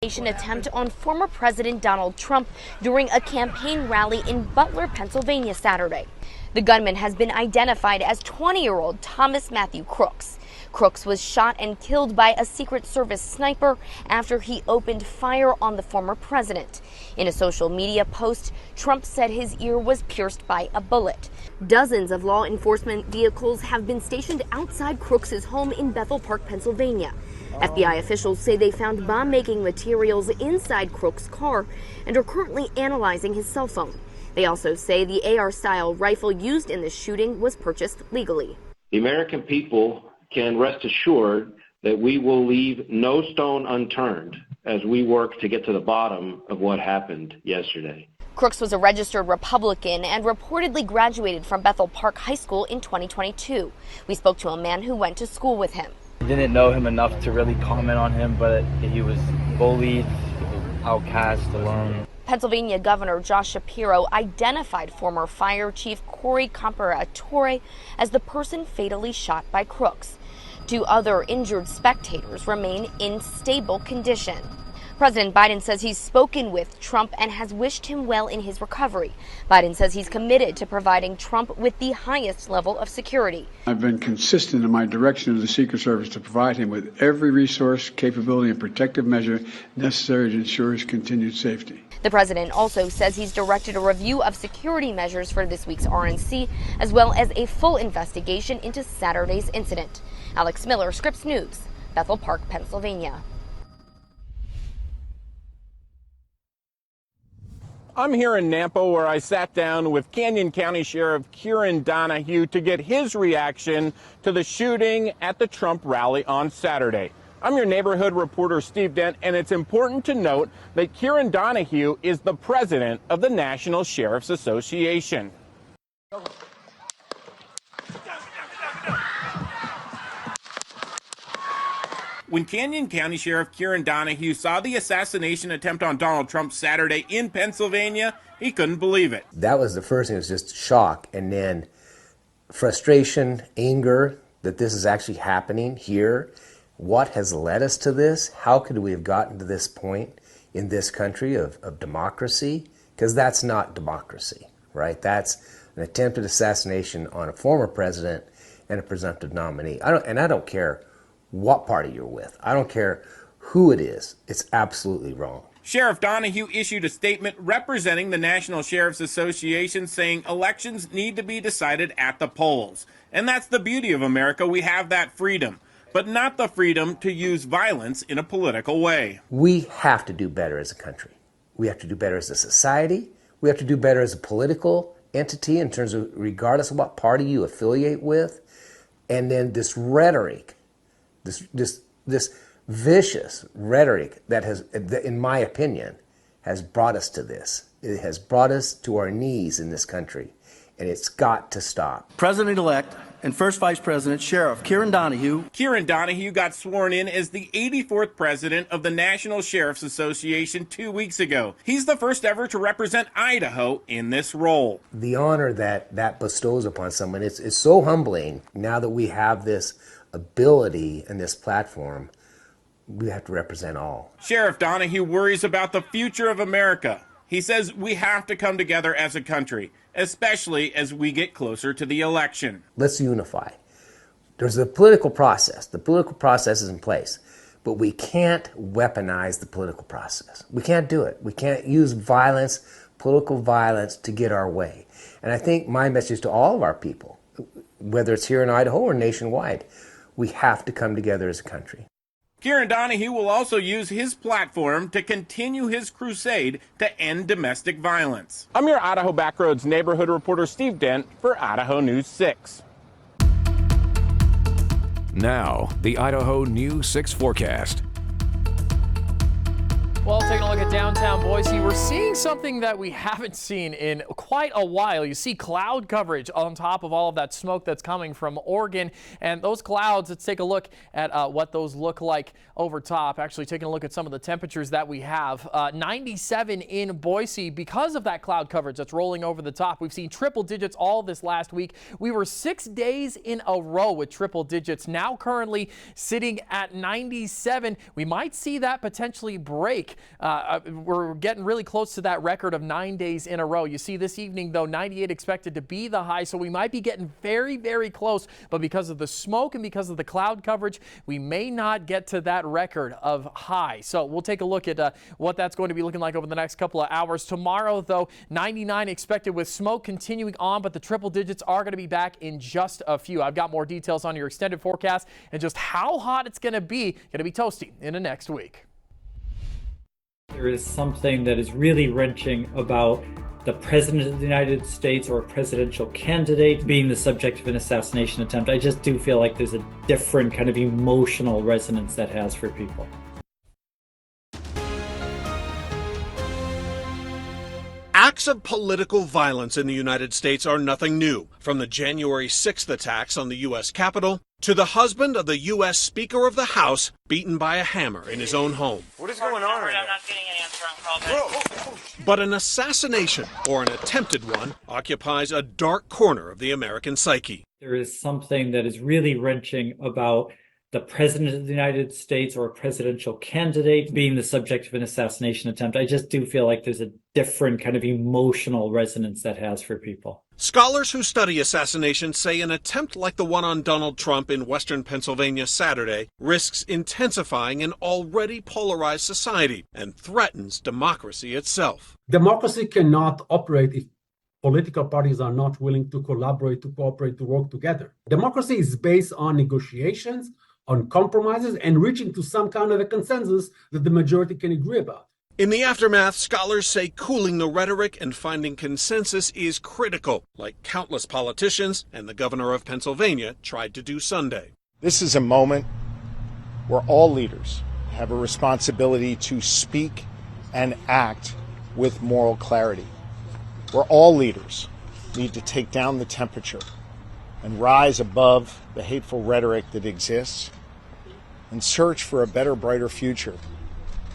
Attempt on former President Donald Trump during a campaign rally in Butler, Pennsylvania Saturday. The gunman has been identified as 20-year-old Thomas Matthew Crooks. Crooks was shot and killed by a Secret Service sniper after he opened fire on the former president. In a social media post, Trump said his ear was pierced by a bullet. Dozens of law enforcement vehicles have been stationed outside Crooks' home in Bethel Park, Pennsylvania. FBI officials say they found bomb-making materials inside Crooks' car and are currently analyzing his cell phone. They also say the AR-style rifle used in the shooting was purchased legally. The American people can rest assured that we will leave no stone unturned as we work to get to the bottom of what happened yesterday. Crooks was a registered Republican and reportedly graduated from Bethel Park High School in 2022. We spoke to a man who went to school with him. I didn't know him enough to really comment on him, but he was bullied, outcast, alone. Pennsylvania Governor Josh Shapiro identified former Fire Chief Corey Comparatore as the person fatally shot by Crooks. 2 other injured spectators remain in stable condition. President Biden says he's spoken with Trump and has wished him well in his recovery. Biden says he's committed to providing Trump with the highest level of security. I've been consistent in my direction to the Secret Service to provide him with every resource, capability, and protective measure necessary to ensure his continued safety. The president also says he's directed a review of security measures for this week's RNC, as well as a full investigation into Saturday's incident. Alex Miller, Scripps News, Bethel Park, Pennsylvania. I'm here in Nampa, where I sat down with Canyon County Sheriff Kieran Donahue to get his reaction to the shooting at the Trump rally on Saturday. I'm your neighborhood reporter, Steve Dent, and it's important to note that Kieran Donahue is the president of the National Sheriff's Association. When Canyon County Sheriff Kieran Donahue saw the assassination attempt on Donald Trump Saturday in Pennsylvania, he couldn't believe it. That was the first thing. It was just shock, and then frustration, anger that this is actually happening here. What has led us to this? How could we have gotten to this point in this country of democracy? Because that's not democracy, right? That's an attempted assassination on a former president and a presumptive nominee. I don't care what party you're with. I don't care who it is. It's absolutely wrong. Sheriff Donahue issued a statement representing the National Sheriff's Association, saying elections need to be decided at the polls. And that's the beauty of America. We have that freedom, but not the freedom to use violence in a political way. We have to do better as a country. We have to do better as a society. We have to do better as a political entity in terms of regardless of what party you affiliate with. And then this rhetoric, this vicious rhetoric that has, in my opinion, has brought us to this. It has brought us to our knees in this country, and it's got to stop. President-elect and First Vice President Sheriff Kieran Donahue. Kieran Donahue got sworn in as the 84th president of the National Sheriff's Association 2 weeks ago. He's the first ever to represent Idaho in this role. The honor that bestows upon someone, it's so humbling. Now that we have this ability and this platform, we have to represent all. Sheriff Donahue worries about the future of America. He says we have to come together as a country, especially as we get closer to the election. Let's unify. There's a political process. The political process is in place, but we can't weaponize the political process. We can't do it. We can't use violence, political violence, to get our way. And I think my message to all of our people, whether it's here in Idaho or nationwide, we have to come together as a country. Kieran Donahue will also use his platform to continue his crusade to end domestic violence. I'm your Idaho Backroads neighborhood reporter, Steve Dent, for Idaho News 6. Now, the Idaho News 6 forecast. Well, taking a look at downtown Boise, we're seeing something that we haven't seen in quite a while. You see cloud coverage on top of all of that smoke that's coming from Oregon. And those clouds, let's take a look at what those look like over top. Actually taking a look at some of the temperatures that we have. 97 in Boise because of that cloud coverage that's rolling over the top. We've seen triple digits all this last week. We were 6 days in a row with triple digits. Now currently sitting at 97. We might see that potentially break. We're getting really close to that record of 9 days in a row. You see this evening, though, 98 expected to be the high, so we might be getting very, very close. But because of the smoke and because of the cloud coverage, we may not get to that record of high. So we'll take a look at what that's going to be looking like over the next couple of hours. Tomorrow, though, 99 expected with smoke continuing on, but the triple digits are going to be back in just a few. I've got more details on your extended forecast and just how hot it's going to be toasty in the next week. There is something that is really wrenching about the President of the United States or a presidential candidate being the subject of an assassination attempt. I just do feel like there's a different kind of emotional resonance that has for people. Acts of political violence in the United States are nothing new, from the January 6th attacks on the U.S. Capitol to the husband of the U.S. Speaker of the House beaten by a hammer in his own home. What is going on right now? I'm not getting an answer on call back. But an assassination, or an attempted one, occupies a dark corner of the American psyche. There is something that is really wrenching about the President of the United States or a presidential candidate being the subject of an assassination attempt. I just do feel like there's a different kind of emotional resonance that has for people. Scholars who study assassinations say an attempt like the one on Donald Trump in western Pennsylvania Saturday risks intensifying an already polarized society and threatens democracy itself. Democracy cannot operate if political parties are not willing to collaborate, to cooperate, to work together. Democracy is based on negotiations, on compromises, and reaching to some kind of a consensus that the majority can agree about. In the aftermath, scholars say cooling the rhetoric and finding consensus is critical, like countless politicians and the governor of Pennsylvania tried to do Sunday. This is a moment where all leaders have a responsibility to speak and act with moral clarity, where all leaders need to take down the temperature and rise above the hateful rhetoric that exists and search for a better, brighter future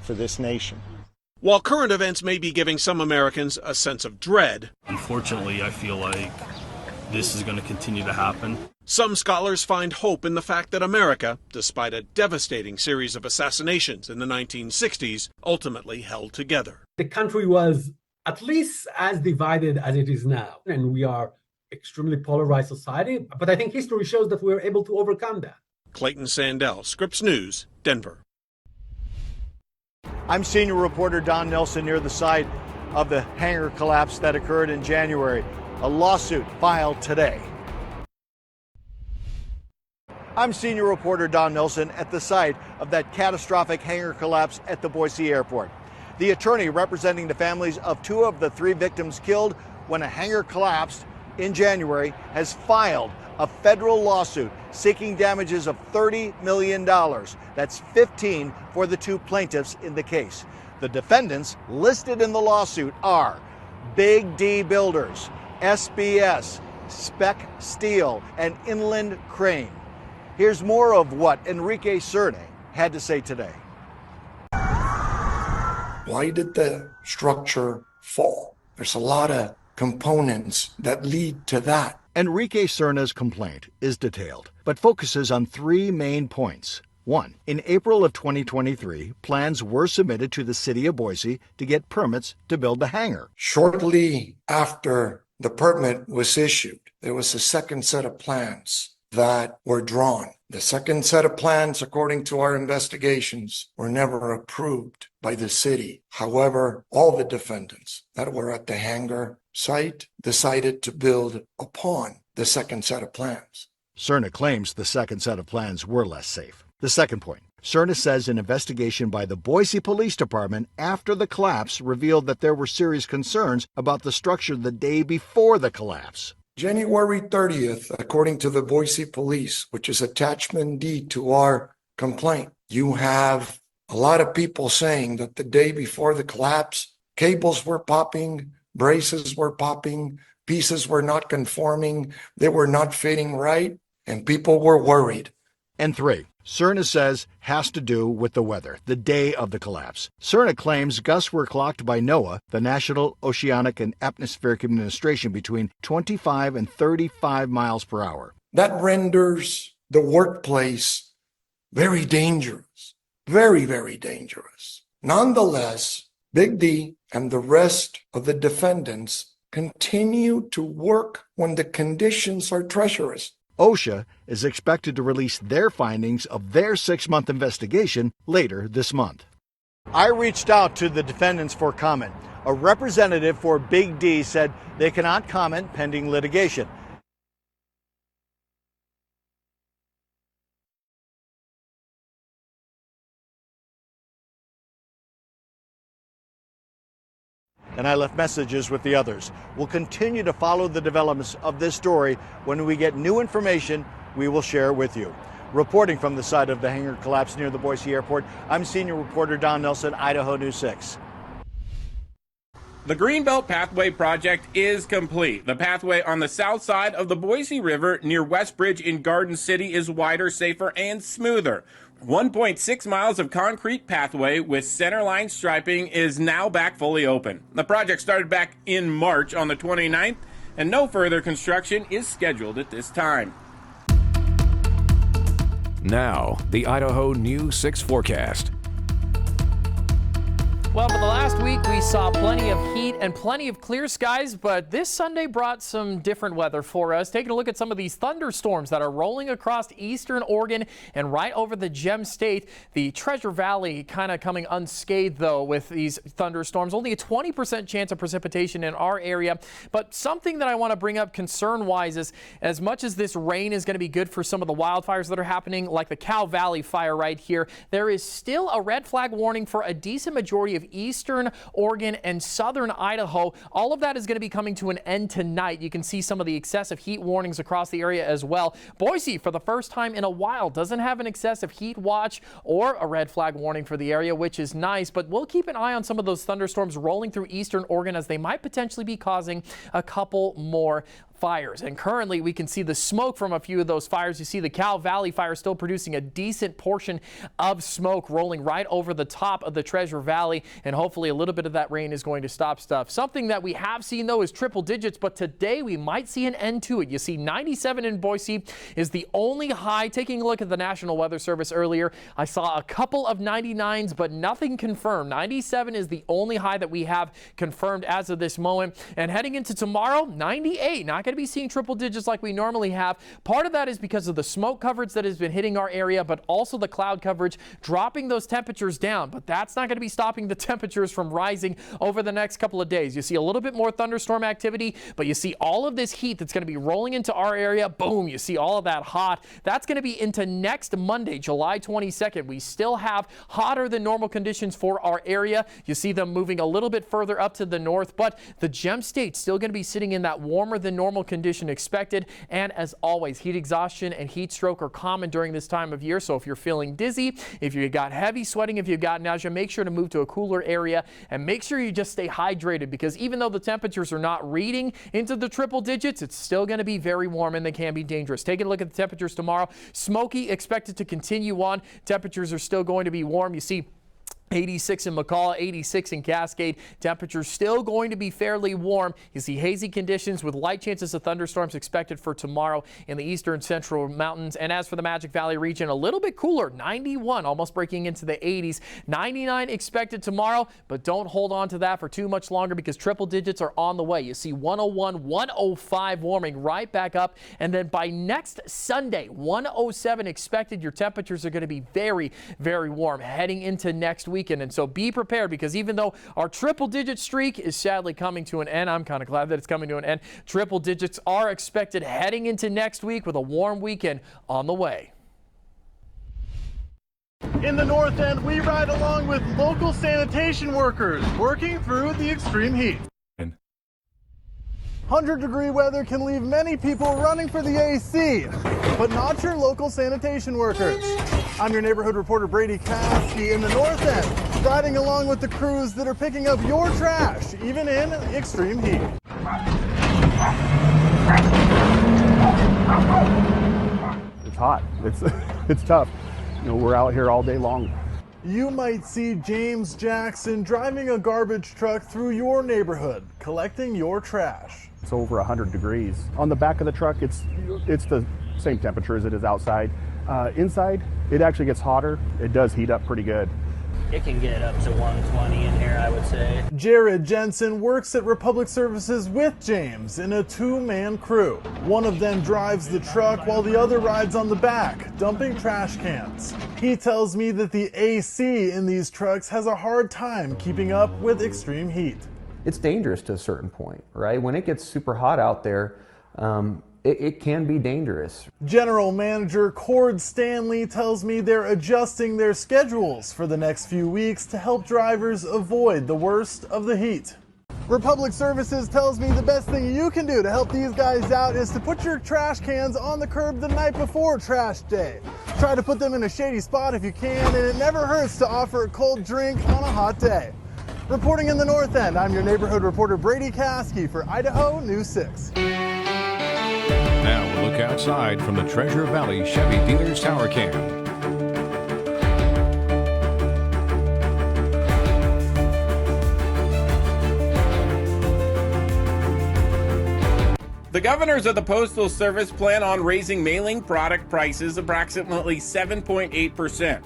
for this nation. While current events may be giving some Americans a sense of dread, unfortunately, I feel like this is going to continue to happen. Some scholars find hope in the fact that America, despite a devastating series of assassinations in the 1960s, ultimately held together. The country was at least as divided as it is now, and we are extremely polarized society, but I think history shows that we were able to overcome that. Clayton Sandell, Scripps News, Denver. I'm senior reporter Don Nelson near the site of the hangar collapse that occurred in January. A lawsuit filed today. I'm senior reporter Don Nelson at the site of that catastrophic hangar collapse at the Boise airport. The attorney representing the families of 2 of the 3 victims killed when a hangar collapsed in January has filed a federal lawsuit seeking damages of $30 million. That's 15 for the 2 plaintiffs in the case. The defendants listed in the lawsuit are Big D Builders, SBS, Spec Steel, and Inland Crane. Here's more of what Enrique Cerny had to say today. Why did the structure fall? There's a lot of components that lead to that. Enrique Cerna's complaint is detailed, but focuses on 3 main points. 1. In April of 2023, plans were submitted to the city of Boise to get permits to build the hangar. Shortly after the permit was issued, there was a second set of plans that were drawn. The second set of plans, according to our investigations, were never approved by the city. However, all the defendants that were at the hangar site decided to build upon the second set of plans. Cerna claims the second set of plans were less safe. The second point, Cerna says an investigation by the Boise Police Department after the collapse revealed that there were serious concerns about the structure the day before the collapse. January 30th, according to the Boise Police, which is attachment D to our complaint, you have a lot of people saying that the day before the collapse, cables were popping, braces were popping, pieces were not conforming, they were not fitting right, and people were worried. And 3, Cerna says has to do with the weather, the day of the collapse. Cerna claims gusts were clocked by NOAA, the National Oceanic and Atmospheric Administration, between 25 and 35 miles per hour. That renders the workplace very dangerous, very, very dangerous. Nonetheless, Big D and the rest of the defendants continue to work when the conditions are treacherous. OSHA is expected to release their findings of their 6-month investigation later this month. I reached out to the defendants for comment. A representative for Big D said they cannot comment pending litigation. And I left messages with the others. We'll continue to follow the developments of this story. When we get new information, we will share it with you. Reporting from the site of the hangar collapse near the Boise airport, I'm senior reporter Don Nelson, Idaho News 6. The Greenbelt Pathway project is complete. The pathway on the south side of the Boise River near Westbridge in Garden City is wider, safer, and smoother. 1.6 miles of concrete pathway with centerline striping is now back fully open. The project started back in March on the 29th, and no further construction is scheduled at this time. Now, the Idaho News 6 forecast. Well, for the last week, we saw plenty of heat and plenty of clear skies, but this Sunday brought some different weather for us. Taking a look at some of these thunderstorms that are rolling across eastern Oregon and right over the Gem State. The Treasure Valley kind of coming unscathed, though, with these thunderstorms. Only a 20% chance of precipitation in our area. But something that I want to bring up concern-wise is, as much as this rain is going to be good for some of the wildfires that are happening, like the Cow Valley fire right here, there is still a red flag warning for a decent majority of eastern Oregon and southern Idaho. All of that is going to be coming to an end tonight. You can see some of the excessive heat warnings across the area as well. Boise, for the first time in a while, doesn't have an excessive heat watch or a red flag warning for the area, which is nice, but we'll keep an eye on some of those thunderstorms rolling through eastern Oregon, as they might potentially be causing a couple more fires. And currently we can see the smoke from a few of those fires. You see the Cow Valley fire still producing a decent portion of smoke rolling right over the top of the Treasure Valley, and hopefully a little bit of that rain is going to stop stuff. Something that we have seen, though, is triple digits, but today we might see an end to it. You see 97 in Boise is the only high. Taking a look at the National Weather Service earlier, I saw a couple of 99s, but nothing confirmed. 97 is the only high that we have confirmed as of this moment. And heading into tomorrow, 98. Not going to be seeing triple digits like we normally have. Part of that is because of the smoke coverage that has been hitting our area, but also the cloud coverage dropping those temperatures down. But that's not going to be stopping the temperatures from rising over the next couple of days. You see a little bit more thunderstorm activity, but you see all of this heat that's going to be rolling into our area. Boom, you see all of that hot. That's going to be into next Monday, July 22nd. We still have hotter than normal conditions for our area. You see them moving a little bit further up to the north, but the Gem State still going to be sitting in that warmer than normal condition expected. And as always, heat exhaustion and heat stroke are common during this time of year. So if you're feeling dizzy, if you got heavy sweating, if you've got nausea, make sure to move to a cooler area and make sure you just stay hydrated, because even though the temperatures are not reading into the triple digits, it's still going to be very warm and they can be dangerous. Taking a look at the temperatures tomorrow, smoky expected to continue on. Temperatures are still going to be warm. You see 86 in McCall, 86 in Cascade. Temperatures still going to be fairly warm. You see hazy conditions with light chances of thunderstorms expected for tomorrow in the eastern central mountains. And as for the Magic Valley region, a little bit cooler, 91, almost breaking into the 80s. 99 expected tomorrow, but don't hold on to that for too much longer, because triple digits are on the way. You see 101, 105 warming right back up. And then by next Sunday, 107 expected. Your temperatures are going to be very, very warm heading into next week. And so be prepared, because even though our triple digit streak is sadly coming to an end, I'm kind of glad that it's coming to an end. Triple digits are expected heading into next week, with a warm weekend on the way. In the north end, we ride along with local sanitation workers working through the extreme heat. 100-degree weather can leave many people running for the AC, but not your local sanitation workers. I'm your neighborhood reporter Brady Kasky in the North End, riding along with the crews that are picking up your trash, even in extreme heat. It's hot. It's tough. You know, we're out here all day long. You might see James Jackson driving a garbage truck through your neighborhood, collecting your trash. It's over 100 degrees. On the back of the truck, it's the same temperature as it is outside. Inside, it actually gets hotter. It does heat up pretty good. It can get up to 120 in here, I would say. Jared Jensen works at Republic Services with James in a two-man crew. One of them drives the truck while the other rides on the back, dumping trash cans. He tells me that the AC in these trucks has a hard time keeping up with extreme heat. It's dangerous to a certain point, right? When it gets super hot out there, it can be dangerous. General Manager Cord Stanley tells me they're adjusting their schedules for the next few weeks to help drivers avoid the worst of the heat. Republic Services tells me the best thing you can do to help these guys out is to put your trash cans on the curb the night before trash day. Try to put them in a shady spot if you can, and it never hurts to offer a cold drink on a hot day. Reporting in the North End, I'm your neighborhood reporter Brady Kasky for Idaho News 6. Now we'll look outside from the Treasure Valley Chevy Dealers Tower Cam. The governors of the Postal Service plan on raising mailing product prices approximately 7.8%.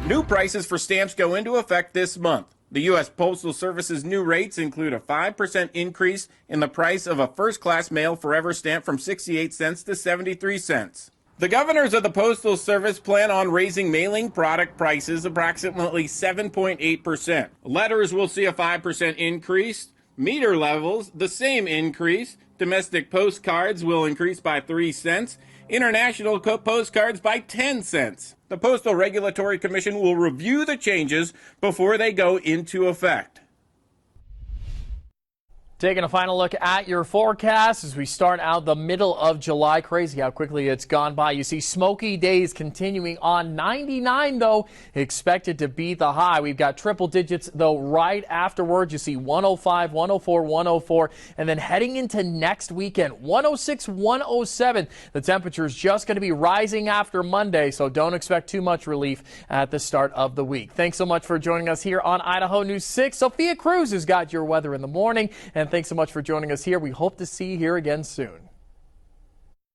New prices for stamps go into effect this month. The U.S. Postal Service's new rates include a 5% increase in the price of a first-class mail forever stamp from 68 cents to 73 cents. The governors of the Postal Service plan on raising mailing product prices approximately 7.8%. Letters will see a 5% increase. Meter levels, the same increase. Domestic postcards will increase by 3 cents. International postcards by 10 cents. The Postal Regulatory Commission will review the changes before they go into effect. Taking a final look at your forecast as we start out the middle of July. Crazy how quickly it's gone by. You see smoky days continuing on. 99, though, expected to be the high. We've got triple digits, though, right afterwards. You see 105, 104, 104, and then heading into next weekend, 106, 107. The temperature is just going to be rising after Monday, so don't expect too much relief at the start of the week. Thanks so much for joining us here on Idaho News 6. Sophia Cruz has got your weather in the morning, and thanks so much for joining us here. We hope to see you here again soon.